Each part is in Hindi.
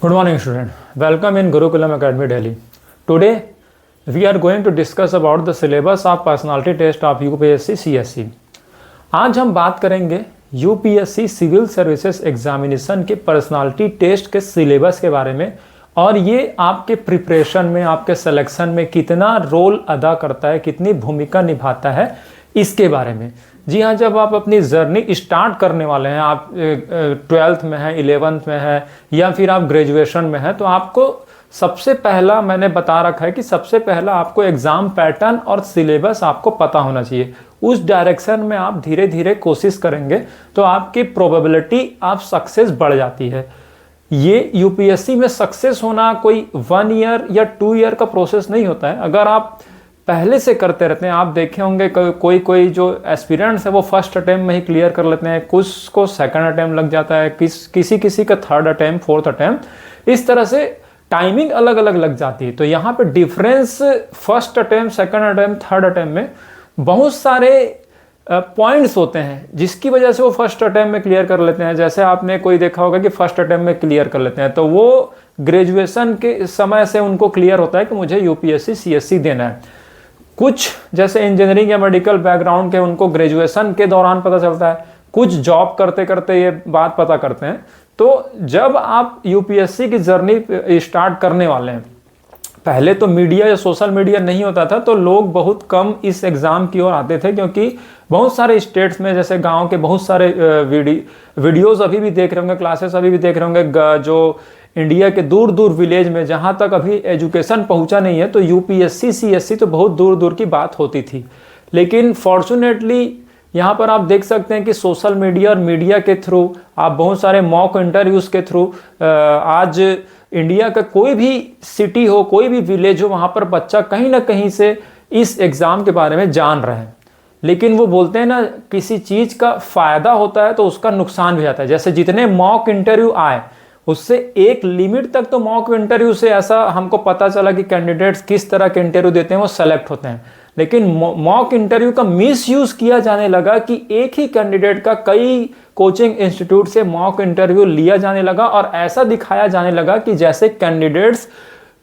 Good morning student. Welcome in Gurukulam Academy Delhi. Today we are going to discuss about the syllabus of personality test of UPSC CSE. आज हम बात करेंगे UPSC सिविल सर्विसेज एग्जामिनेशन के पर्सनालिटी टेस्ट के सिलेबस के बारे में और ये आपके प्रिपरेशन में, आपके सिलेक्शन में कितना रोल अदा करता है, कितनी भूमिका निभाता है, इसके बारे में। जी हाँ, जब आप अपनी जर्नी स्टार्ट करने वाले हैं, आप 12th में हैं, 11th में हैं या फिर आप ग्रेजुएशन में हैं, तो आपको सबसे पहला मैंने बता रखा है कि सबसे पहला आपको एग्ज़ाम पैटर्न और सिलेबस आपको पता होना चाहिए। उस डायरेक्शन में आप धीरे धीरे कोशिश करेंगे तो आपकी प्रोबेबिलिटी ऑफ सक्सेस बढ़ जाती है। ये यूपीएससी में सक्सेस होना कोई 1 ईयर या 2 ईयर का प्रोसेस नहीं होता है। अगर आप पहले से करते रहते हैं, आप देखे होंगे कोई जो एस्पिरेंट्स है वो फर्स्ट अटेम्प्ट में ही क्लियर कर लेते हैं, कुछ को सेकंड अटेम्प्ट लग जाता है, किसी का थर्ड अटेम्प्ट, फोर्थ अटेम्प्ट, इस तरह से टाइमिंग अलग अलग लग जाती है। तो यहाँ पे difference first attempt, second attempt, third attempt में बहुत सारे पॉइंट्स होते हैं जिसकी वजह से वो फर्स्ट अटेम्प्ट में क्लियर कर लेते हैं। जैसे आपने कोई देखा होगा कि फर्स्ट अटेम्प्ट में क्लियर कर लेते हैं, तो वो ग्रेजुएशन के समय से उनको क्लियर होता है कि मुझे यूपीएससी सीएससी देना है। कुछ जैसे इंजीनियरिंग या मेडिकल बैकग्राउंड के, उनको ग्रेजुएशन के दौरान पता चलता है, कुछ जॉब करते करते ये बात पता करते हैं। तो जब आप यूपीएससी की जर्नी स्टार्ट करने वाले हैं, पहले तो मीडिया या सोशल मीडिया नहीं होता था, तो लोग बहुत कम इस एग्ज़ाम की ओर आते थे, क्योंकि बहुत सारे स्टेट्स में, जैसे गांव के बहुत सारे वीडियोज़ अभी भी देख रहे होंगे, क्लासेस अभी भी देख रहे होंगे, जो इंडिया के दूर दूर विलेज में जहाँ तक अभी एजुकेशन पहुँचा नहीं है, तो यूपीएससी सीएससी तो बहुत दूर दूर की बात होती थी। लेकिन फॉर्चुनेटली यहाँ पर आप देख सकते हैं कि सोशल मीडिया और मीडिया के थ्रू, आप बहुत सारे मॉक इंटरव्यूज़ के थ्रू, आज इंडिया का कोई भी सिटी हो, कोई भी विलेज हो, वहाँ पर बच्चा कहीं ना कहीं से इस एग्ज़ाम के बारे में जान रहे हैं। लेकिन वो बोलते हैं ना, किसी चीज़ का फ़ायदा होता है तो उसका नुकसान भी आता है। जैसे जितने मॉक इंटरव्यू आए, उससे एक लिमिट तक तो मॉक इंटरव्यू से ऐसा हमको पता चला कि कैंडिडेट्स किस तरह के इंटरव्यू देते हैं, वो सेलेक्ट होते हैं। लेकिन मॉक इंटरव्यू का मिसयूज किया जाने लगा कि एक ही कैंडिडेट का कई कोचिंग इंस्टीट्यूट से मॉक इंटरव्यू लिया जाने लगा और ऐसा दिखाया जाने लगा कि जैसे कैंडिडेट्स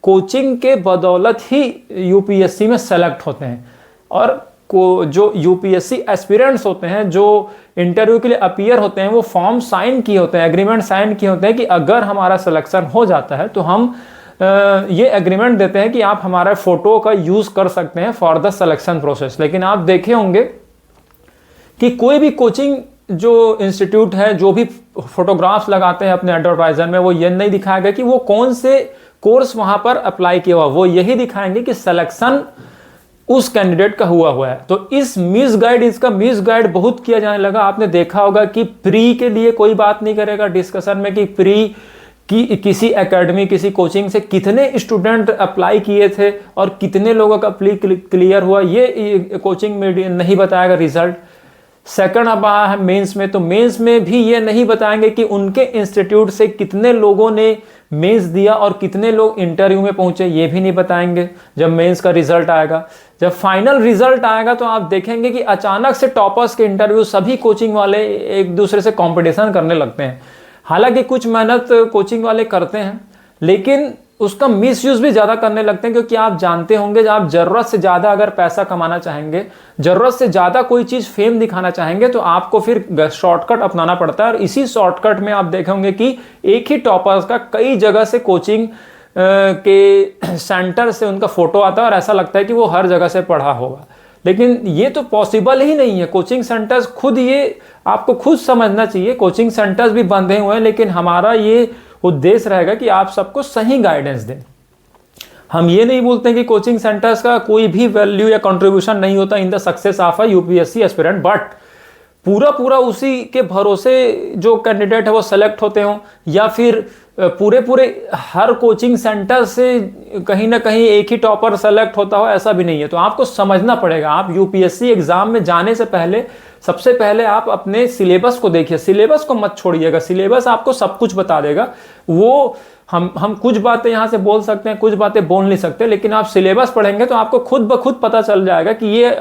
कोचिंग के बदौलत ही यूपीएससी में सेलेक्ट होते हैं। और जो यूपीएससी एस्पिरेंट्स होते हैं, जो इंटरव्यू के लिए अपीयर होते हैं, वो फॉर्म साइन किए होते हैं, एग्रीमेंट साइन किए होते हैं कि अगर हमारा सिलेक्शन हो जाता है तो हम ये एग्रीमेंट देते हैं कि आप हमारा फोटो का यूज़ कर सकते हैं फॉर द सिलेक्शन प्रोसेस। लेकिन आप देखे होंगे कि कोई भी कोचिंग जो इंस्टीट्यूट है, जो भी फोटोग्राफ्स लगाते हैं अपने एडवर्टाइजर में, वो ये नहीं दिखाएगा कि वो कौन से कोर्स वहाँ पर अप्लाई किया हुआ, वो यही दिखाएंगे कि सिलेक्शन उस कैंडिडेट का हुआ है। तो इसका मिसगाइड बहुत किया जाने लगा। आपने देखा होगा कि प्री के लिए कोई बात नहीं करेगा डिस्कशन में कि प्री कि किसी एकेडमी, किसी कोचिंग से कितने स्टूडेंट अप्लाई किए थे और कितने लोगों का प्री क्लियर हुआ, ये कोचिंग में नहीं बताएगा रिजल्ट। सेकंड अब आया है मेंस में, तो मेंस में भी ये नहीं बताएंगे कि उनके इंस्टीट्यूट से कितने लोगों ने मेंस दिया और कितने लोग इंटरव्यू में पहुंचे, ये भी नहीं बताएंगे जब मेंस का रिजल्ट आएगा। जब फाइनल रिजल्ट आएगा तो आप देखेंगे कि अचानक से टॉपर्स के इंटरव्यू, सभी कोचिंग वाले एक दूसरे से कॉम्पिटिशन करने लगते हैं। हालांकि कुछ मेहनत कोचिंग वाले करते हैं, लेकिन उसका मिसयूज भी ज़्यादा करने लगते हैं, क्योंकि आप जानते होंगे जब आप ज़रूरत से ज़्यादा अगर पैसा कमाना चाहेंगे, ज़रूरत से ज़्यादा कोई चीज़ फेम दिखाना चाहेंगे, तो आपको फिर शॉर्टकट अपनाना पड़ता है। और इसी शॉर्टकट में आप देखेंगे कि एक ही टॉपर्स का कई जगह से कोचिंग के सेंटर से उनका फोटो आता है और ऐसा लगता है कि वो हर जगह से पढ़ा होगा। लेकिन ये तो पॉसिबल ही नहीं है। कोचिंग सेंटर्स खुद, ये आपको खुद समझना चाहिए, कोचिंग सेंटर्स भी बंधे हुए हैं, लेकिन हमारा ये उद्देश्य रहेगा कि आप सबको सही गाइडेंस दें। हम ये नहीं बोलते कि कोचिंग सेंटर्स का कोई भी वैल्यू या कंट्रीब्यूशन नहीं होता in the success of a UPSC aspirant, but पूरा उसी के भरोसे जो कैंडिडेट है वो सेलेक्ट होते हों, या फिर पूरे हर कोचिंग सेंटर से कहीं ना कहीं एक ही टॉपर सेलेक्ट होता हो, ऐसा भी नहीं है। तो आपको समझना पड़ेगा। आप यूपीएससी एग्जाम में जाने से पहले सबसे पहले आप अपने सिलेबस को देखिए, सिलेबस को मत छोड़िएगा। सिलेबस आपको सब कुछ बता देगा। वो हम कुछ बातें यहाँ से बोल सकते हैं, कुछ बातें बोल नहीं सकते, लेकिन आप सिलेबस पढ़ेंगे तो आपको खुद ब खुद पता चल जाएगा कि ये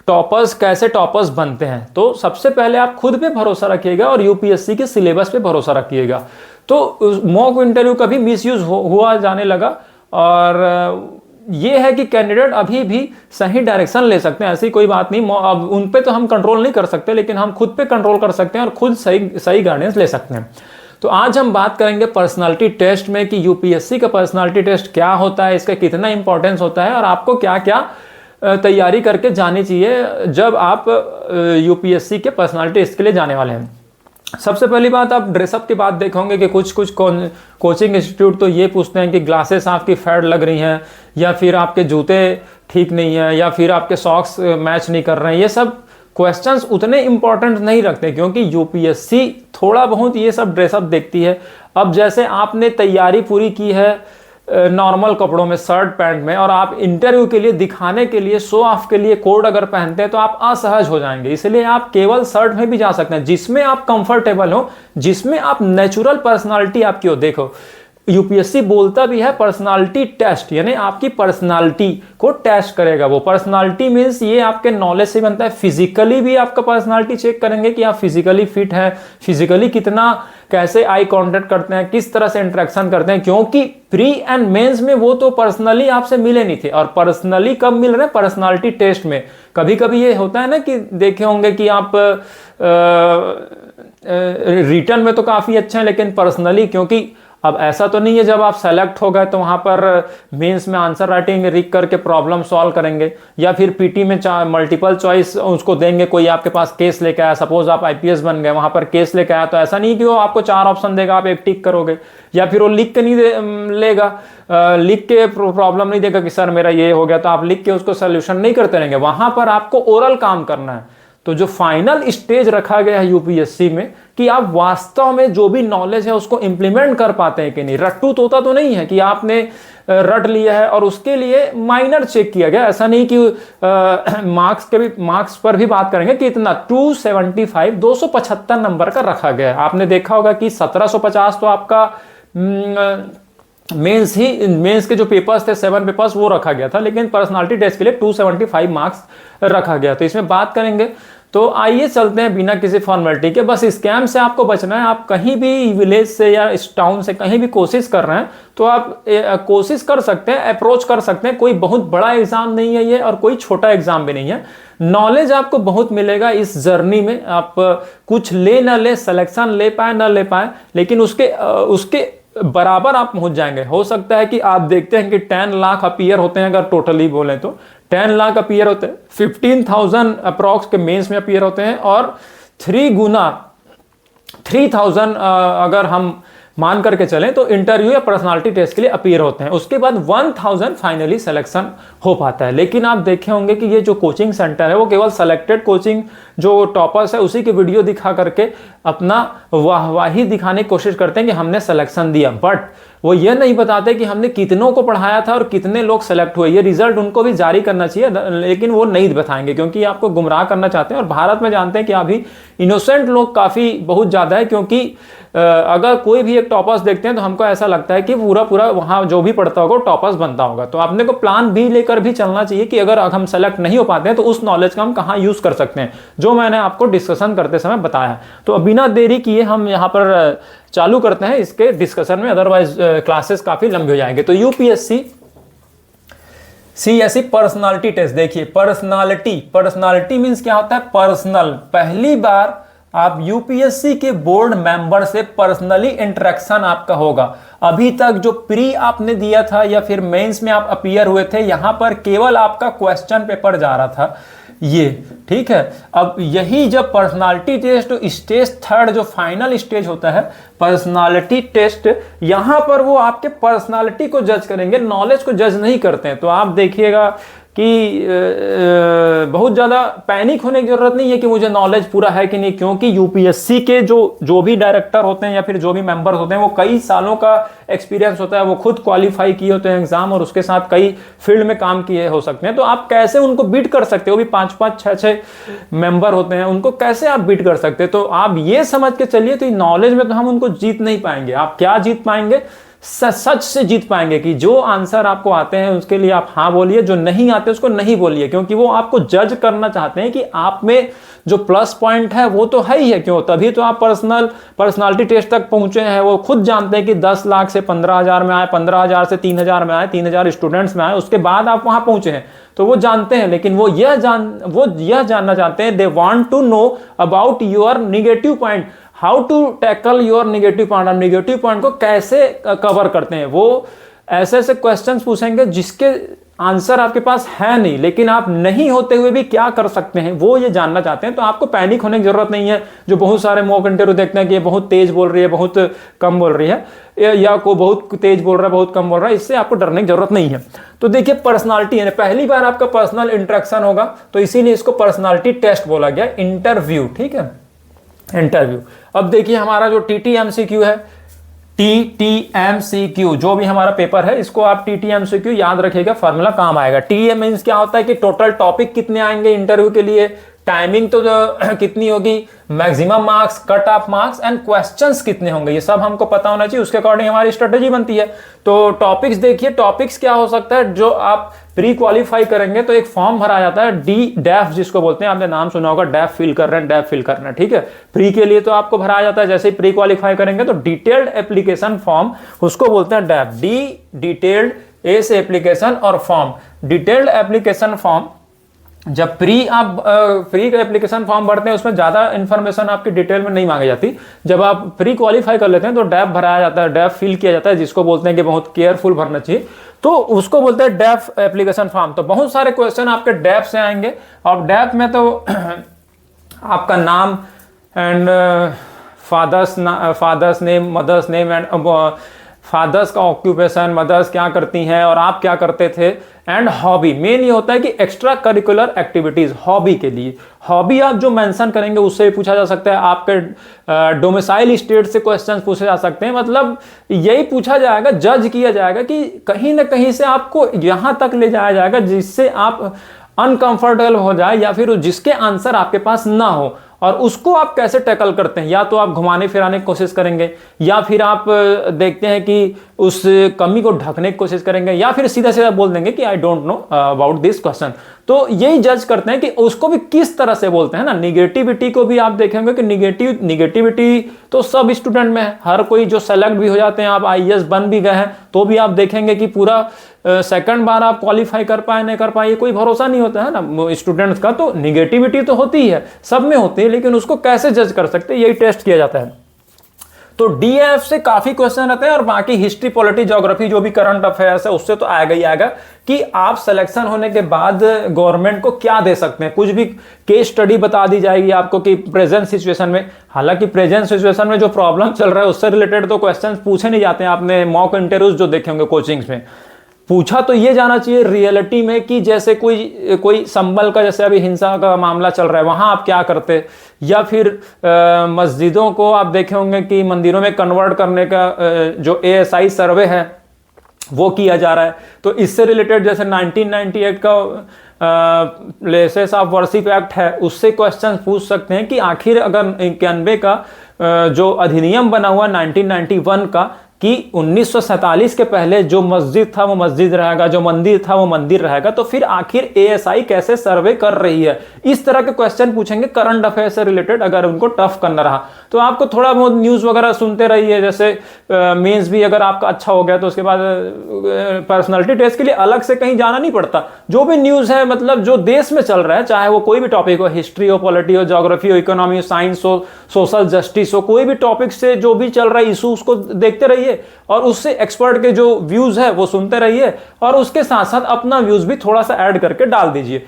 टॉपर्स कैसे टॉपर्स बनते हैं। तो सबसे पहले आप खुद पे भरोसा रखिएगा और यूपीएससी के सिलेबस पे भरोसा रखिएगा। तो तो मॉक इंटरव्यू का भी मिसयूज हुआ जाने लगा। और ये है कि कैंडिडेट अभी भी सही डायरेक्शन ले सकते हैं, ऐसी कोई बात नहीं। अब उन पे तो हम कंट्रोल नहीं कर सकते, लेकिन हम खुद पे कंट्रोल कर सकते हैं और खुद सही गाइडेंस ले सकते हैं। तो आज हम बात करेंगे पर्सनालिटी टेस्ट में कि यूपीएससी का पर्सनालिटी टेस्ट क्या होता है, इसका कितना इंपॉर्टेंस होता है और आपको क्या क्या तैयारी करके जानी चाहिए जब आप यूपीएससी के पर्सनालिटी टेस्ट के लिए जाने वाले हैं। सबसे पहली बात, आप ड्रेसअप की बात देखोगे कि कुछ कोचिंग इंस्टीट्यूट तो ये पूछते हैं कि ग्लासेस आपकी फेड लग रही हैं, या फिर आपके जूते ठीक नहीं है, या फिर आपके सॉक्स मैच नहीं कर रहे हैं। ये सब क्वेश्चंस उतने इंपॉर्टेंट नहीं रखते, क्योंकि यूपीएससी थोड़ा बहुत ये सब ड्रेसअप देखती है। अब जैसे आपने तैयारी पूरी की है नॉर्मल कपड़ों में, शर्ट पैंट में, और आप इंटरव्यू के लिए दिखाने के लिए, शो ऑफ के लिए कोड अगर पहनते हैं तो आप असहज हो जाएंगे। इसलिए आप केवल शर्ट में भी जा सकते हैं, जिसमें आप कंफर्टेबल हो, जिसमें आप नेचुरल पर्सनालिटी आपकी हो। देखो, यूपीएससी बोलता भी है पर्सनालिटी टेस्ट, यानी आपकी पर्सनालिटी को टेस्ट करेगा। वो पर्सनालिटी मींस ये आपके नॉलेज से बनता है। फिजिकली भी आपका पर्सनालिटी चेक करेंगे कि आप फिजिकली फिट हैं, फिजिकली कितना, कैसे आई कांटेक्ट करते हैं, किस तरह से इंटरेक्शन करते हैं, क्योंकि प्री एंड मेंस में वो तो पर्सनली आपसे मिले नहीं थे, और पर्सनली कब मिल रहे हैं, पर्सनालिटी टेस्ट में। कभी कभी ये होता है ना कि देखे होंगे कि आप रिटर्न में तो काफी अच्छे हैं, लेकिन पर्सनली, क्योंकि अब ऐसा तो नहीं है जब आप सेलेक्ट हो गए तो वहां पर मेंस में आंसर राइटिंग लिख करके प्रॉब्लम सॉल्व करेंगे, या फिर पीटी में मल्टीपल चॉइस उसको देंगे। कोई आपके पास केस लेके आया, सपोज आप आईपीएस बन गए, वहां पर केस लेके आया, तो ऐसा नहीं कि वो आपको 4 ऑप्शन देगा, आप एक टिक करोगे, या फिर वो लिख के नहीं लेगा, लिख के प्रॉब्लम नहीं देगा कि सर मेरा ये हो गया, तो आप लिख के उसको सोल्यूशन नहीं करते रहेंगे। वहां पर आपको ओरल काम करना है। तो जो फाइनल स्टेज रखा गया है यूपीएससी में कि आप वास्तव में जो भी नॉलेज है उसको इंप्लीमेंट कर पाते हैं कि नहीं। रट्टू तोता तो नहीं है कि आपने रट लिया है और उसके लिए माइनर चेक किया गया। ऐसा नहीं कि मार्क्स पर भी बात करेंगे कि इतना 275 275 नंबर का रखा गया है। आपने देखा होगा कि 1750 तो आपका मेंस के जो पेपर्स थे, 7 पेपर्स, वो रखा गया था, लेकिन पर्सनालिटी टेस्ट के लिए 275 मार्क्स रखा गया। तो इसमें बात करेंगे। तो आइए चलते हैं बिना किसी फॉर्मेलिटी के। बस स्कैम से आपको बचना है। आप कहीं भी विलेज से या इस टाउन से कहीं भी कोशिश कर रहे हैं तो आप कोशिश कर सकते हैं, अप्रोच कर सकते हैं। कोई बहुत बड़ा एग्जाम नहीं है ये, और कोई छोटा एग्जाम भी नहीं है। नॉलेज आपको बहुत मिलेगा इस जर्नी में। आप कुछ ले ना ले, सिलेक्शन ले पाए ना ले पाए, लेकिन उसके बराबर आप पहुंच जाएंगे। हो सकता है कि आप देखते हैं कि 10 लाख अपीयर होते हैं, अगर टोटली बोलें तो 10 लाख अपीयर होते हैं, 15,000 अप्रॉक्स के मेंस में अपीयर होते हैं, और 3,000 अगर हम मान करके चलें तो इंटरव्यू या पर्सनालिटी टेस्ट के लिए अपीयर होते हैं। उसके बाद 1000 फाइनली सिलेक्शन हो पाता है। लेकिन आप देखे होंगे कि ये जो कोचिंग सेंटर है वो केवल सेलेक्टेड कोचिंग जो टॉपर्स है उसी की वीडियो दिखा करके अपना वाहवाही दिखाने की कोशिश करते हैं कि हमने सिलेक्शन दिया, बट वो ये नहीं बताते कि हमने कितनों को पढ़ाया था और कितने लोग सेलेक्ट हुए। ये रिजल्ट उनको भी जारी करना चाहिए, लेकिन वो नहीं बताएंगे क्योंकि आपको गुमराह करना चाहते हैं। और भारत में जानते हैं कि अभी इनोसेंट लोग काफ़ी बहुत ज़्यादा है, क्योंकि अगर कोई भी एक टॉपर्स देखते हैं तो हमको ऐसा लगता है कि पूरा वहाँ जो भी पढ़ता होगा टॉपर्स बनता होगा। तो अपने को प्लान बी लेकर भी चलना चाहिए कि अगर हम सेलेक्ट नहीं हो पाते हैं तो उस नॉलेज का हम कहाँ यूज़ कर सकते हैं, जो मैंने आपको डिस्कशन करते समय बताया। तो बिना देरी किए हम यहाँ पर चालू करते हैं इसके डिस्कशन में, अदरवाइज क्लासेस काफ़ी लंबी हो जाएंगे। तो यूपीएससी सीएससी पर्सनालिटी टेस्ट देखिए। पर्सनालिटी मींस क्या होता है, पर्सनल। पहली बार आप यूपीएससी के बोर्ड मेंबर से पर्सनली इंटरेक्शन आपका होगा। अभी तक जो प्री आपने दिया था या फिर मेंस में आप अपीयर हुए थे, यहां पर केवल आपका क्वेश्चन पेपर जा रहा था ये, ठीक है। अब यही जब पर्सनालिटी टेस्ट स्टेज 3 जो फाइनल स्टेज होता है पर्सनालिटी टेस्ट, यहां पर वो आपके पर्सनालिटी को जज करेंगे, नॉलेज को जज नहीं करते हैं। तो आप देखिएगा कि बहुत ज़्यादा पैनिक होने की जरूरत नहीं है कि मुझे नॉलेज पूरा है कि नहीं, क्योंकि यूपीएससी के जो भी डायरेक्टर होते हैं या फिर जो भी मेंबर होते हैं वो कई सालों का एक्सपीरियंस होता है। वो खुद क्वालिफाई किए होते हैं एग्जाम और उसके साथ कई फील्ड में काम किए हो सकते हैं। तो आप कैसे उनको बीट कर सकते हो, वो भी 5-5 6-6 मेंबर होते हैं, उनको कैसे आप बीट कर सकते हैं। तो आप ये समझ के चलिए तो नॉलेज में तो हम उनको जीत नहीं पाएंगे। आप क्या जीत पाएंगे, सच से जीत पाएंगे कि जो आंसर आपको आते हैं उसके लिए आप हाँ बोलिए, जो नहीं आते उसको नहीं बोलिए, क्योंकि वो आपको जज करना चाहते हैं कि आप में जो प्लस पॉइंट है वो तो है ही है, क्यों तभी तो आप पर्सनालिटी टेस्ट तक पहुंचे हैं। वो खुद जानते हैं कि 10 लाख से 15,000 में आए, 15,000 से 3,000 में आए, 3,000 स्टूडेंट्स में आए, उसके बाद आप वहां पहुंचे हैं, तो वो जानते हैं। लेकिन वो यह जानना चाहते हैं, they want to know about your negative point, how to tackle your negative point. आप निगेटिव पॉइंट को कैसे कवर करते हैं। वो ऐसे ऐसे क्वेश्चंस पूछेंगे जिसके आंसर आपके पास है नहीं, लेकिन आप नहीं होते हुए भी क्या कर सकते हैं वो ये जानना चाहते हैं। तो आपको पैनिक होने की जरूरत नहीं है। जो बहुत सारे मॉक इंटरव्यू देखते हैं कि ये बहुत तेज बोल रही है, बहुत कम बोल रही है, या को बहुत तेज बोल रहा है, बहुत कम बोल रहा है, इससे आपको डरने की जरूरत नहीं है। तो देखिए पर्सनालिटी है, पहली बार आपका पर्सनल इंटरेक्शन होगा, तो इसीलिए इसको पर्सनालिटी टेस्ट बोला गया, इंटरव्यू। ठीक है, इंटरव्यू। अब देखिए हमारा जो TTMCQ है, TTMCQ जो भी हमारा पेपर है, इसको आप TTMCQ याद रखिएगा, फॉर्मूला काम आएगा। TM मींस क्या होता है कि टोटल टॉपिक कितने आएंगे इंटरव्यू के लिए, टाइमिंग तो कितनी होगी, maximum marks, cut off marks and questions कितने होंगे, ये सब हमको पता होना चाहिए। उसके अकॉर्डिंग हमारी स्ट्रेटेजी बनती है। तो टॉपिक्स देखिए, टॉपिक्स क्या हो सकता है, जो आप प्री क्वालिफाई करेंगे तो एक फॉर्म भरा जाता है, DDEF जिसको बोलते हैं, आपने नाम सुना होगा, डेफ फिल कर रहे हैं, डेफ फिल करना है। ठीक है, प्री के लिए तो आपको भरा जाता है, जैसे ही प्री क्वालिफाई करेंगे तो डिटेल्ड एप्लीकेशन फॉर्म, उसको बोलते हैं डेफ, डिटेल्ड ए से एप्लीकेशन और फॉर्म, डिटेल्ड एप्लीकेशन फॉर्म। जब प्री का एप्लीकेशन फॉर्म भरते हैं उसमें ज्यादा इंफॉर्मेशन आपकी डिटेल में नहीं मांगी जाती। जब आप प्री क्वालिफाई कर लेते हैं तो डेफ भराया जाता है, डेफ फिल किया जाता है, जिसको बोलते हैं कि बहुत केयरफुल भरना चाहिए, तो उसको बोलते हैं डेफ एप्लीकेशन फॉर्म। तो बहुत सारे क्वेश्चन आपके डेफ से आएंगे, और डेफ में तो आपका नाम and father's name, mother's name and father's का ऑक्यूपेशन, मदर्स क्या करती हैं और आप क्या करते थे, एंड हॉबी। मेन ये होता है कि एक्स्ट्रा करिकुलर एक्टिविटीज, हॉबी के लिए हॉबी आप जो मेंशन करेंगे उससे भी पूछा जा सकता है। आपके डोमिसाइल स्टेट से क्वेश्चंस पूछे जा सकते हैं। मतलब यही पूछा जाएगा, जज किया जाएगा कि कहीं ना कहीं से आपको यहां तक ले जाया जाएगा जिससे आप अनकंफर्टेबल हो जाए, या फिर जिसके आंसर आपके पास ना हो, और उसको आप कैसे टैकल करते हैं। या तो आप घुमाने फिराने की कोशिश करेंगे, या फिर आप देखते हैं कि उस कमी को ढकने की कोशिश करेंगे, या फिर सीधा सीधा बोल देंगे कि I don't know about this question. तो यही जज करते हैं कि उसको भी किस तरह से बोलते हैं ना। निगेटिविटी को भी आप देखेंगे कि निगेटिविटी तो सब स्टूडेंट में है, हर कोई जो सेलेक्ट भी हो जाते हैं, आप IAS बन भी गए हैं तो भी आप देखेंगे कि पूरा सेकंड बार आप क्वालिफाई कर पाए नहीं कर पाए, ये कोई भरोसा नहीं होता है ना स्टूडेंट्स का। तो निगेटिविटी तो होती है, सब में होती है, लेकिन उसको कैसे जज कर सकते हैं, यही टेस्ट किया जाता है। तो DF से काफी क्वेश्चन रहते हैं, और बाकी हिस्ट्री, पॉलिटी, ज्योग्राफी जो भी करंट अफेयर्स है उससे तो आएगा ही आएगा कि आप सिलेक्शन होने के बाद गवर्नमेंट को क्या दे सकते हैं। कुछ भी केस स्टडी बता दी जाएगी आपको कि प्रेजेंट सिचुएशन में, हालांकि प्रेजेंट सिचुएशन में जो प्रॉब्लम चल रहा है उससे रिलेटेड तो क्वेश्चन पूछे नहीं जाते हैं। आपने मॉक इंटरव्यूज जो देखे होंगे कोचिंग्स में, पूछा तो ये जाना चाहिए रियलिटी में कि जैसे कोई संबल का, जैसे अभी हिंसा का मामला चल रहा है, वहां आप क्या करते, या फिर मस्जिदों को आप देखे होंगे कि मंदिरों में कन्वर्ट करने का जो ASI सर्वे है वो किया जा रहा है। तो इससे रिलेटेड जैसे 1998 का प्लेसेस ऑफ वर्शिप एक्ट है, उससे क्वेश्चन पूछ सकते हैं कि आखिर अगर 91 का जो अधिनियम बना हुआ 1991 का, कि 1947 के पहले जो मस्जिद था वो मस्जिद रहेगा, जो मंदिर था वो मंदिर रहेगा, तो फिर आखिर ASI कैसे सर्वे कर रही है। इस तरह के क्वेश्चन पूछेंगे करंट अफेयर से रिलेटेड, अगर उनको टफ करना रहा तो आपको थोड़ा बहुत न्यूज़ वगैरह सुनते रहिए। जैसे मेंस भी अगर आपका अच्छा हो गया तो उसके बाद पर्सनालिटी टेस्ट के लिए अलग से कहीं जाना नहीं पड़ता। जो भी न्यूज़ है, मतलब जो देश में चल रहा है, चाहे वो कोई भी टॉपिक हो, हिस्ट्री हो, पॉलिटी हो, ज्योग्राफी हो, इकोनॉमी हो, साइंस हो, सोशल जस्टिस हो, कोई भी टॉपिक से जो भी चल रहा है इशू, उसको देखते रहिए और उससे एक्सपर्ट के जो व्यूज है वो सुनते रहिए, और उसके साथ साथ अपना व्यूज भी थोड़ा सा ऐड करके डाल दीजिए।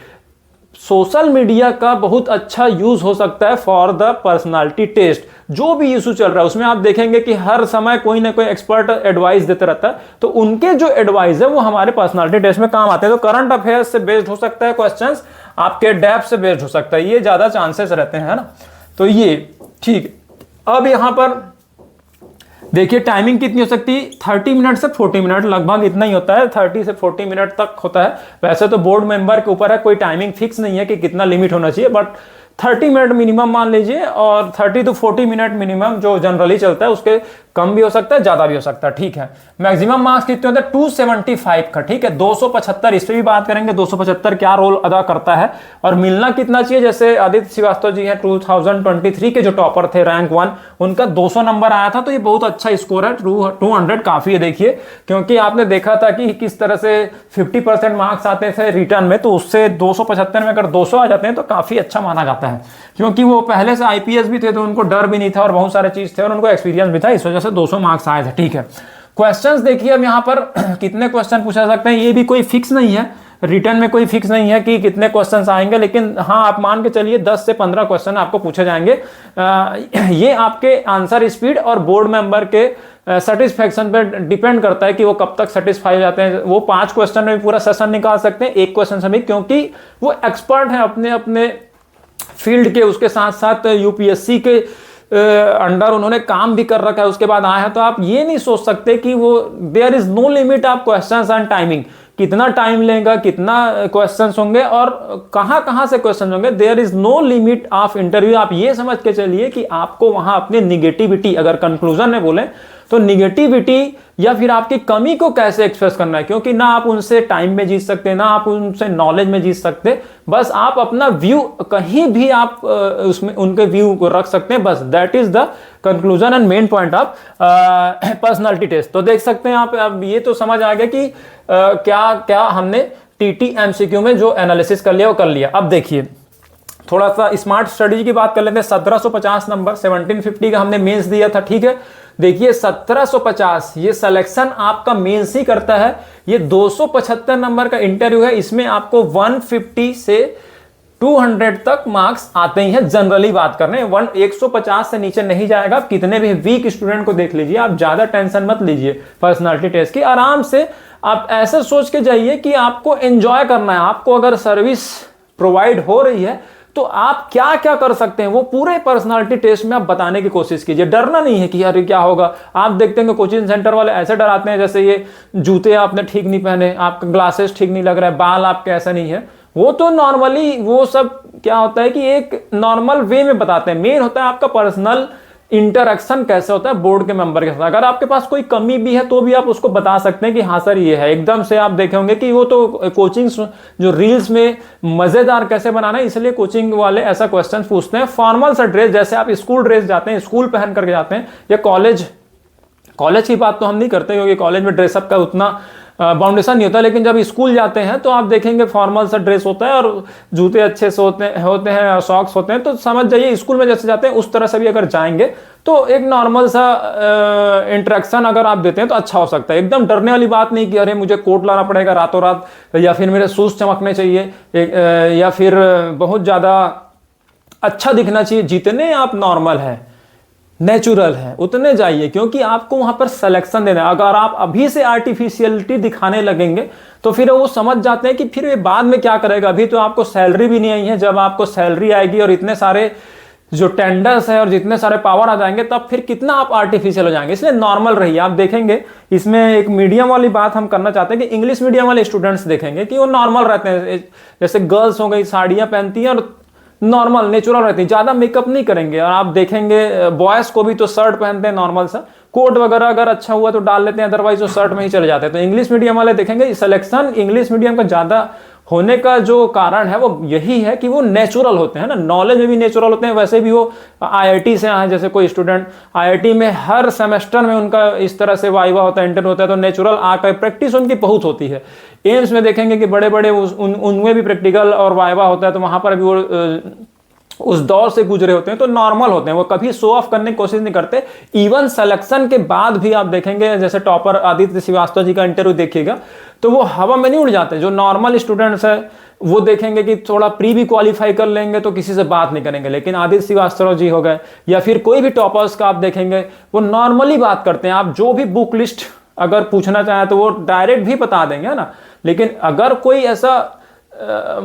सोशल मीडिया का बहुत अच्छा यूज हो सकता है फॉर द पर्सनालिटी टेस्ट। जो भी इशू चल रहा है उसमें आप देखेंगे कि हर समय कोई ना कोई एक्सपर्ट एडवाइस देते रहता है, तो उनके जो एडवाइस है वो हमारे पर्सनालिटी टेस्ट में काम आते हैं। तो करंट अफेयर्स से बेस्ड हो सकता है क्वेश्चंस, आपके डेप्थ से बेस्ड हो सकता है, ये ज्यादा चांसेस रहते हैं, है ना। तो ये ठीक है। अब यहां पर देखिए टाइमिंग कितनी हो सकती है, 30 मिनट से 40 मिनट, लगभग इतना ही होता है, 30 से 40 मिनट तक होता है। वैसे तो बोर्ड मेंबर के ऊपर है, कोई टाइमिंग फिक्स नहीं है कि कितना लिमिट होना चाहिए, बट 30 मिनट मिनिमम मान लीजिए, और 30 to 40 मिनट मिनिमम जो जनरली चलता है, उसके कम भी हो सकता है, ज्यादा भी हो सकता है, ठीक है। मैक्सिमम मार्क्स कितने होते हैं? 275 का, ठीक है। 275, इस पे भी बात करेंगे 275 क्या रोल अदा करता है और मिलना कितना चाहिए। जैसे आदित्य श्रीवास्तव जी हैं 2023 के जो टॉपर थे, रैंक 1, उनका 200 नंबर आया था, तो ये बहुत अच्छा स्कोर है। 200 काफी है देखिए, क्योंकि आपने देखा था कि किस तरह से 50% मार्क्स आते थे रिटर्न में, तो उससे 275 में अगर 200 आ जाते हैं तो काफी अच्छा माना जाता है, क्योंकि वो पहले से आईपीएस भी थे तो उनको डर भी नहीं था और बहुत सारे चीज थे और उनको एक्सपीरियंस भी था, इस वजह से 200 मार्क्स आए थे, ठीक है। क्वेश्चंस देखिए अब यहाँ पर कितने क्वेश्चन पूछा सकते हैं, ये भी कोई फिक्स नहीं है, रिटर्न में कोई फिक्स नहीं है कि कितने क्वेश्चंस आएंगे, लेकिन हाँ आप मान के चलिए 10 से 15 क्वेश्चन आपको पूछे जाएंगे। ये आपके आंसर स्पीड और बोर्ड मेंबर के सेटिस्फेक्शन पे डिपेंड करता है कि वो कब तक सेटिस्फाई हो जाते हैं। वो 5 क्वेश्चन में भी पूरा सेशन निकाल सकते हैं, एक क्वेश्चन से भी, क्योंकि वो एक्सपर्ट हैं अपने अपने फील्ड के, उसके साथ साथ यूपीएससी के अंडर उन्होंने काम भी कर रखा है, उसके बाद आए हैं। तो आप ये नहीं सोच सकते कि वो there is no limit of questions and timing, कितना टाइम लेगा, कितना क्वेश्चंस होंगे और कहां कहां से क्वेश्चन होंगे। There is no limit of interview. आप ये समझ के चलिए कि आपको वहां अपनी निगेटिविटी, अगर कंक्लूजन में बोले तो निगेटिविटी या फिर आपकी कमी को कैसे एक्सप्रेस करना है, क्योंकि ना आप उनसे टाइम में जीत सकते, ना आप उनसे नॉलेज में जीत सकते, बस आप अपना व्यू कहीं भी आप उसमें उनके व्यू को रख सकते हैं, बस that is the conclusion and main point of personality test. तो देख सकते हैं आप, अब ये तो समझ आ गया कि क्या क्या हमने टीटी एमसीक्यू में जो एनालिसिस कर लिया वो कर लिया। अब देखिए थोड़ा सा स्मार्ट स्टडी की बात कर लेते हैं। 1750 नंबर, 1750 का हमने मेंस दिया था, ठीक है। देखिए 1750 ये सिलेक्शन आपका मेंस ही करता है। ये 275 नंबर का इंटरव्यू है, इसमें आपको 150 से 200 तक मार्क्स आते ही हैं। जनरली बात कर रहे हैं, 150 से नीचे नहीं जाएगा। आप कितने भी वीक स्टूडेंट को देख लीजिए, आप ज्यादा टेंशन मत लीजिए पर्सनालिटी टेस्ट की, आराम से आप ऐसे सोच के जाइए कि आपको एंजॉय करना है। आपको अगर सर्विस प्रोवाइड हो रही है तो आप क्या क्या कर सकते हैं वो पूरे पर्सनालिटी टेस्ट में आप बताने की कोशिश कीजिए। डरना नहीं है कि यार क्या होगा। आप देखते हैं कोचिंग सेंटर वाले ऐसे डराते हैं जैसे ये जूते आपने ठीक नहीं पहने, आपका ग्लासेस ठीक नहीं लग रहा है, बाल आपके ऐसा नहीं है। वो तो नॉर्मली वो सब क्या होता है कि एक नॉर्मल वे में बताते हैं। मेन होता है आपका पर्सनल इंटरेक्शन कैसे होता है बोर्ड के मेंबर के साथ। अगर आपके पास कोई कमी भी है तो भी आप उसको बता सकते हैं कि हाँ सर ये है। एकदम से आप देखेंगे कि वो तो कोचिंग जो रील्स में मजेदार कैसे बनाना है, इसलिए कोचिंग वाले ऐसा क्वेश्चन पूछते हैं। फॉर्मल सा ड्रेस, जैसे आप स्कूल ड्रेस जाते हैं, स्कूल पहन करके जाते हैं, या कॉलेज की बात तो हम नहीं करते क्योंकि कॉलेज में ड्रेसअप का उतना बाउंडेशन नहीं होता, लेकिन जब स्कूल जाते हैं तो आप देखेंगे फॉर्मल सा ड्रेस होता है और जूते अच्छे से होते हैं और सॉक्स होते हैं। तो समझ जाइए स्कूल में जैसे जाते हैं उस तरह से भी अगर जाएंगे तो एक नॉर्मल सा इंटरेक्शन अगर आप देते हैं तो अच्छा हो सकता है। एकदम डरने वाली बात नहीं कि अरे मुझे कोट लाना पड़ेगा रातों रात, या फिर मेरे शूज चमकने चाहिए, या फिर बहुत ज़्यादा अच्छा दिखना चाहिए। जितने आप नॉर्मल है, नेचुरल है, उतने जाइए, क्योंकि आपको वहां पर सिलेक्शन देना है। अगर आप अभी से आर्टिफिशियलिटी दिखाने लगेंगे तो फिर वो समझ जाते हैं कि फिर ये बाद में क्या करेगा। अभी तो आपको सैलरी भी नहीं आई है, जब आपको सैलरी आएगी और इतने सारे जो टेंडर्स है और जितने सारे पावर आ जाएंगे तब फिर कितना आप आर्टिफिशियल हो जाएंगे। इसलिए नॉर्मल रहिए। आप देखेंगे इसमें एक मीडियम वाली बात हम करना चाहते हैं कि इंग्लिश मीडियम वाले स्टूडेंट्स देखेंगे कि वो नॉर्मल रहते हैं। जैसे गर्ल्स हो गई, साड़ियां पहनती हैं और नॉर्मल नेचुरल रहती है, ज्यादा मेकअप नहीं करेंगे। और आप देखेंगे बॉयज को भी तो शर्ट पहनते हैं नॉर्मल सा, कोट वगैरह अगर अच्छा हुआ तो डाल लेते हैं, अदरवाइज वो शर्ट में ही चले जाते हैं। तो इंग्लिश मीडियम वाले देखेंगे सिलेक्शन इंग्लिश मीडियम का ज्यादा होने का जो कारण है वो यही है कि वो नेचुरल होते हैं ना, नॉलेज में भी नेचुरल होते हैं। वैसे भी वो आईआईटी से आए, जैसे कोई स्टूडेंट आईआईटी में हर सेमेस्टर में उनका इस तरह से वाइवा होता है, इंटरव्यू होता है, तो नेचुरल आकर प्रैक्टिस उनकी बहुत होती है। एम्स में देखेंगे कि बड़े बड़े उनमें भी प्रैक्टिकल और वाइवा होता है, तो वहां पर भी वो उस दौर से गुजरे होते हैं, तो नॉर्मल होते हैं। वो कभी शो ऑफ करने की कोशिश नहीं करते। इवन सिलेक्शन के बाद भी आप देखेंगे, जैसे टॉपर आदित्य श्रीवास्तव जी का इंटरव्यू देखिएगा तो वो हवा में नहीं उड़ जाते। जो नॉर्मल स्टूडेंट्स है वो देखेंगे कि थोड़ा प्री भी क्वालिफाई कर लेंगे तो किसी से बात नहीं करेंगे, लेकिन आदित्य श्रीवास्तव जी हो गए या फिर कोई भी टॉपर्स का आप देखेंगे वो नॉर्मली बात करते हैं। आप जो भी बुक लिस्ट अगर पूछना चाहें तो वो डायरेक्ट भी बता देंगे, है ना। लेकिन अगर कोई ऐसा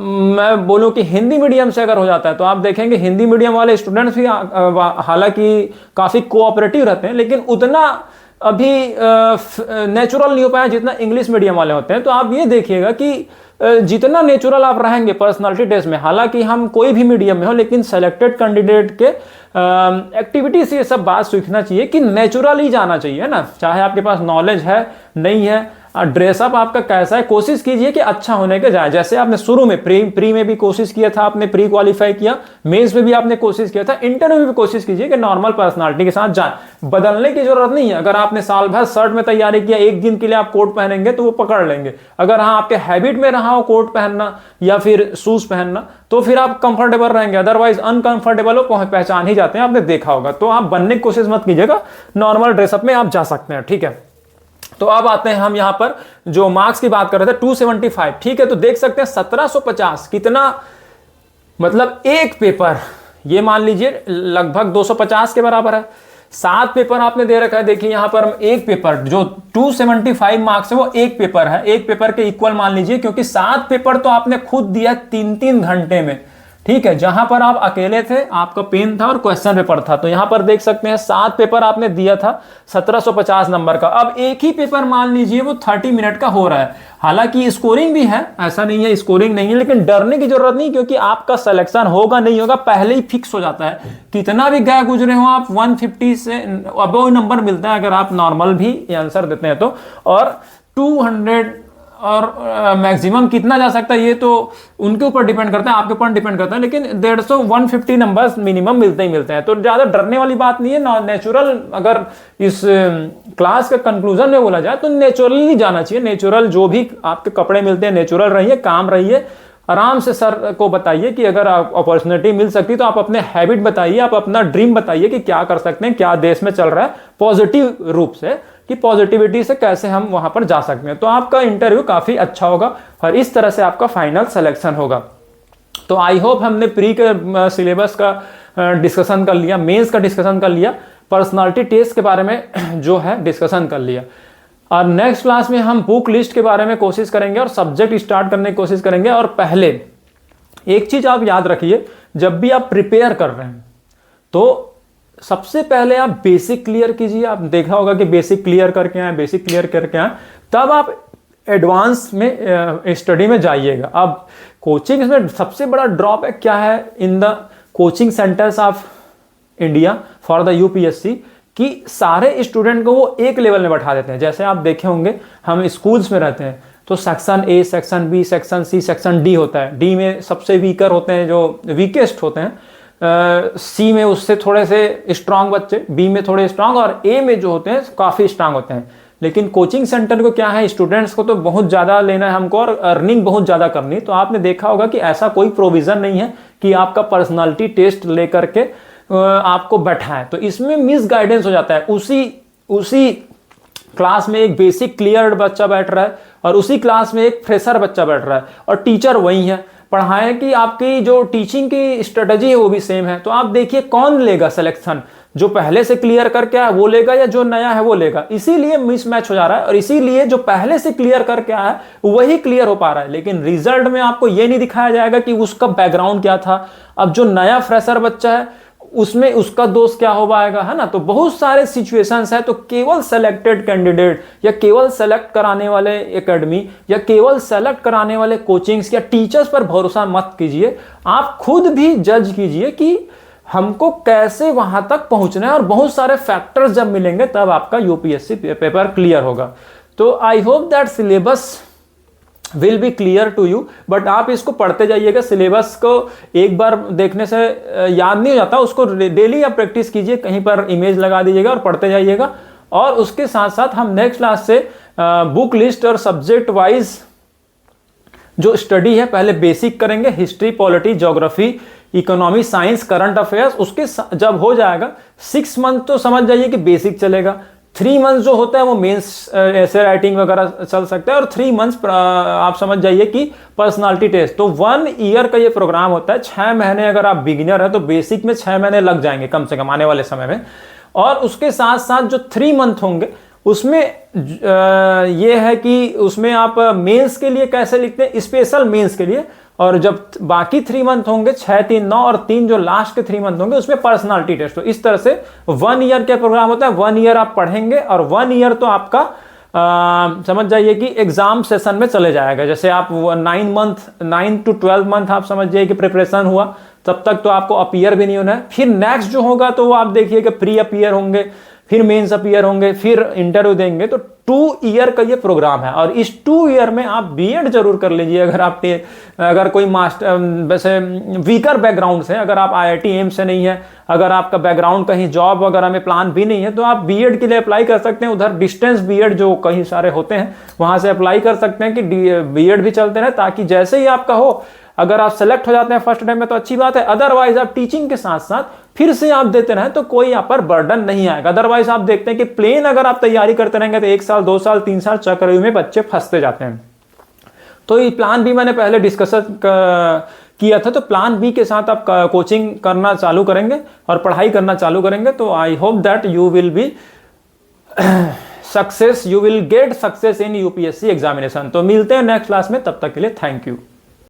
मैं बोलूं कि हिंदी मीडियम से अगर हो जाता है तो आप देखेंगे हिंदी मीडियम वाले स्टूडेंट्स भी हालांकि काफी कोऑपरेटिव रहते हैं, लेकिन उतना अभी नेचुरल नहीं हो पाया जितना इंग्लिश मीडियम वाले होते हैं। तो आप ये देखिएगा कि जितना नेचुरल आप रहेंगे पर्सनालिटी टेस्ट में, हालांकि हम कोई भी मीडियम में हो, लेकिन सेलेक्टेड कैंडिडेट के एक्टिविटी से ये सब बात सीखना चाहिए कि नेचुरल ही जाना चाहिए ना, चाहे आपके पास नॉलेज है नहीं है, ड्रेसअप आपका कैसा है, कोशिश कीजिए कि अच्छा होने के जाए। जैसे आपने शुरू में प्री में भी कोशिश किया था, आपने प्री क्वालिफाई किया, मेंस में भी आपने कोशिश किया था, इंटरव्यू में भी कोशिश कीजिए कि नॉर्मल पर्सनालिटी के साथ जाए। बदलने की जरूरत नहीं है। अगर आपने साल भर शर्ट में तैयारी किया, एक दिन के लिए आप कोट पहनेंगे तो वो पकड़ लेंगे। अगर हाँ आपके हैबिट में रहा हो कोट पहनना या फिर शूज पहनना, तो फिर आप कंफर्टेबल रहेंगे, अदरवाइज अनकंफर्टेबल हो पहचान ही जाते हैं, आपने देखा होगा। तो आप बनने की कोशिश मत कीजिएगा, नॉर्मल ड्रेसअप में आप जा सकते हैं, ठीक है। तो अब आते हैं हम यहां पर जो मार्क्स की बात कर रहे थे 275, ठीक है। तो देख सकते हैं 1750 कितना, मतलब एक पेपर, ये मान लीजिए लगभग 250 के बराबर है। 7 पेपर आपने दे रखा है, देखिए यहां पर एक पेपर जो 275 मार्क्स है वो एक पेपर है, एक पेपर के इक्वल मान लीजिए, क्योंकि 7 पेपर तो आपने खुद दिया 3-3 घंटे में, ठीक है। जहां पर आप अकेले थे, आपका पेन था और क्वेश्चन पेपर था, तो यहां पर देख सकते हैं 7 पेपर आपने दिया था 1750 नंबर का। अब एक ही पेपर मान लीजिए वो 30 मिनट का हो रहा है, हालांकि स्कोरिंग भी है, ऐसा नहीं है स्कोरिंग नहीं है, लेकिन डरने की जरूरत नहीं, क्योंकि आपका सिलेक्शन होगा नहीं होगा पहले ही फिक्स हो जाता है। कितना भी गए गुजरे हो आप, 150 से अबव नंबर मिलता है अगर आप नॉर्मल भी आंसर देते हैं तो, और 200 और मैक्सिमम कितना जा सकता है ये तो उनके ऊपर डिपेंड करता है, आपके ऊपर डिपेंड करता है, लेकिन 150-150 नंबर्स मिनिमम मिलते ही मिलते हैं। तो ज़्यादा डरने वाली बात नहीं है। नेचुरल, अगर इस क्लास के कंक्लूजन में बोला जाए तो नेचुरली जाना चाहिए। नेचुरल जो भी आपके कपड़े मिलते हैं, नेचुरल रहिए, काम रहिए, आराम से सर को बताइए कि अगर आप अपॉर्चुनिटी मिल सकती तो आप अपने हैबिट बताइए, आप अपना ड्रीम बताइए कि क्या कर सकते हैं, क्या देश में चल रहा है, पॉजिटिव रूप से, कि पॉजिटिविटी से कैसे हम वहां पर जा सकते हैं। तो आपका इंटरव्यू काफी अच्छा होगा और इस तरह से आपका फाइनल सिलेक्शन होगा। तो आई होप हमने प्री के सिलेबस का डिस्कशन कर लिया, मेंस का डिस्कशन कर लिया, पर्सनालिटी टेस्ट के बारे में जो है डिस्कशन कर लिया। और नेक्स्ट क्लास में हम बुक लिस्ट के बारे में कोशिश करेंगे और सब्जेक्ट स्टार्ट करने की कोशिश करेंगे। और पहले एक चीज आप याद रखिए, जब भी आप प्रिपेयर कर रहे हैं तो सबसे पहले आप बेसिक क्लियर कीजिए। आप देखा होगा कि बेसिक क्लियर करके आए, बेसिक क्लियर करके आए, तब आप एडवांस में स्टडी में जाइएगा। अब कोचिंग में सबसे बड़ा ड्रॉप है क्या है in the coaching centres of India for the UPSC, कि सारे स्टूडेंट को वो एक लेवल में बैठा देते हैं। जैसे आप देखे होंगे हम स्कूल्स में रहते हैं तो section A, section B, section C, section D होता है। डी में सबसे वीकर होते हैं, जो वीकेस्ट होते हैं, सी में उससे थोड़े से स्ट्रांग बच्चे, बी में थोड़े स्ट्रांग, और ए में जो होते हैं काफ़ी स्ट्रांग होते हैं। लेकिन कोचिंग सेंटर को क्या है, स्टूडेंट्स को तो बहुत ज़्यादा लेना है हमको और अर्निंग बहुत ज़्यादा करनी है। तो आपने देखा होगा कि ऐसा कोई प्रोविज़न नहीं है कि आपका पर्सनालिटी टेस्ट लेकर के आपको बैठाएं। तो इसमें मिस गाइडेंस हो जाता है। उसी क्लास में एक बेसिक क्लियर बच्चा बैठ रहा है और उसी क्लास में एक फ्रेशर बच्चा बैठ रहा है और टीचर वही है, पढ़ाएं कि आपकी जो टीचिंग की स्ट्रेटजी है वो भी सेम है। तो आप देखिए कौन लेगा सिलेक्शन, जो पहले से क्लियर करके आया वो लेगा या जो नया है वो लेगा। इसीलिए मिसमैच हो जा रहा है और इसीलिए जो पहले से क्लियर करके आया है वही क्लियर हो पा रहा है, लेकिन रिजल्ट में आपको ये नहीं दिखाया जाएगा कि उसका बैकग्राउंड क्या था। अब जो नया फ्रेशर बच्चा है उसमें उसका दोस्त क्या हो पाएगा, है ना। तो बहुत सारे सिचुएशंस है। तो केवल सेलेक्टेड कैंडिडेट या केवल सेलेक्ट कराने वाले एकेडमी या केवल सेलेक्ट कराने वाले कोचिंग्स या टीचर्स पर भरोसा मत कीजिए। आप खुद भी जज कीजिए कि हमको कैसे वहां तक पहुंचना है, और बहुत सारे फैक्टर्स जब मिलेंगे तब आपका यूपीएससी पेपर क्लियर होगा। तो I hope that syllabus will be clear to you, but आप इसको पढ़ते जाइएगा। सिलेबस को एक बार देखने से याद नहीं हो जाता, उसको डेली आप प्रैक्टिस कीजिए, कहीं पर इमेज लगा दीजिएगा और पढ़ते जाइएगा। और उसके साथ साथ हम नेक्स्ट क्लास से बुक लिस्ट और सब्जेक्ट वाइज जो स्टडी है, पहले बेसिक करेंगे, history, polity, geography, economy, science, current affairs. उसके जब हो जाएगा 6 मंथ तो समझ जाइए कि बेसिक चलेगा। 3 मंथ्स जो होता है वो मेंस ऐसे राइटिंग वगैरह चल सकता है, और 3 मंथ्स आप समझ जाइए कि पर्सनालिटी टेस्ट। तो 1 ईयर का ये प्रोग्राम होता है। 6 महीने अगर आप बिगिनर है तो बेसिक में 6 महीने लग जाएंगे कम से कम आने वाले समय में। और उसके साथ साथ जो 3 मंथ होंगे उसमें ये है कि उसमें आप मेंस के लिए कैसे लिखते हैं, स्पेशल मेंस के लिए। और जब बाकी 3 मंथ होंगे, 6, 3, 9 और 3 जो लास्ट के 3 मंथ होंगे उसमें पर्सनालिटी टेस्ट। तो इस तरह से 1 ईयर का प्रोग्राम होता है। 1 ईयर आप पढ़ेंगे और 1 ईयर तो आपका समझ जाइए कि एग्जाम सेशन में चले जाएगा। जैसे आप 9 to 12 मंथ आप समझ जाइए कि प्रिपरेशन हुआ, तब तक तो आपको अपीयर भी नहीं होना है। फिर नेक्स्ट जो होगा तो वो आप देखिए कि प्री अपीयर होंगे, फिर मेंस अपीयर होंगे, फिर इंटरव्यू देंगे। तो 2 ईयर का ये प्रोग्राम है और इस 2 ईयर में आप बीएड जरूर कर लीजिए। अगर कोई मास्टर वैसे वीकर बैकग्राउंड से, अगर आप आईआईटी एम्स से नहीं है, अगर आपका बैकग्राउंड कहीं जॉब वगैरह में प्लान भी नहीं है, तो आप बीएड के लिए अप्लाई कर सकते हैं। उधर डिस्टेंस बीएड जो कहीं सारे होते हैं वहां से अप्लाई कर सकते हैं कि बीएड भी चलते रहे, ताकि जैसे ही आपका हो, अगर आप सेलेक्ट हो जाते हैं फर्स्ट टाइम में तो अच्छी बात है। अदरवाइज आप टीचिंग के साथ साथ फिर से आप देते रहें तो कोई यहाँ पर बर्डन नहीं आएगा। अदरवाइज आप देखते हैं कि प्लेन अगर आप तैयारी करते रहेंगे तो 1 साल 2 साल 3 साल चक्रव्यूह में बच्चे फंसते जाते हैं। तो ये प्लान बी मैंने पहले डिस्कस किया था। तो प्लान बी के साथ आप कोचिंग करना चालू करेंगे और पढ़ाई करना चालू करेंगे तो I hope that you will be success, you will get success in UPSC examination. तो मिलते हैं नेक्स्ट क्लास में, तब तक के लिए थैंक यू।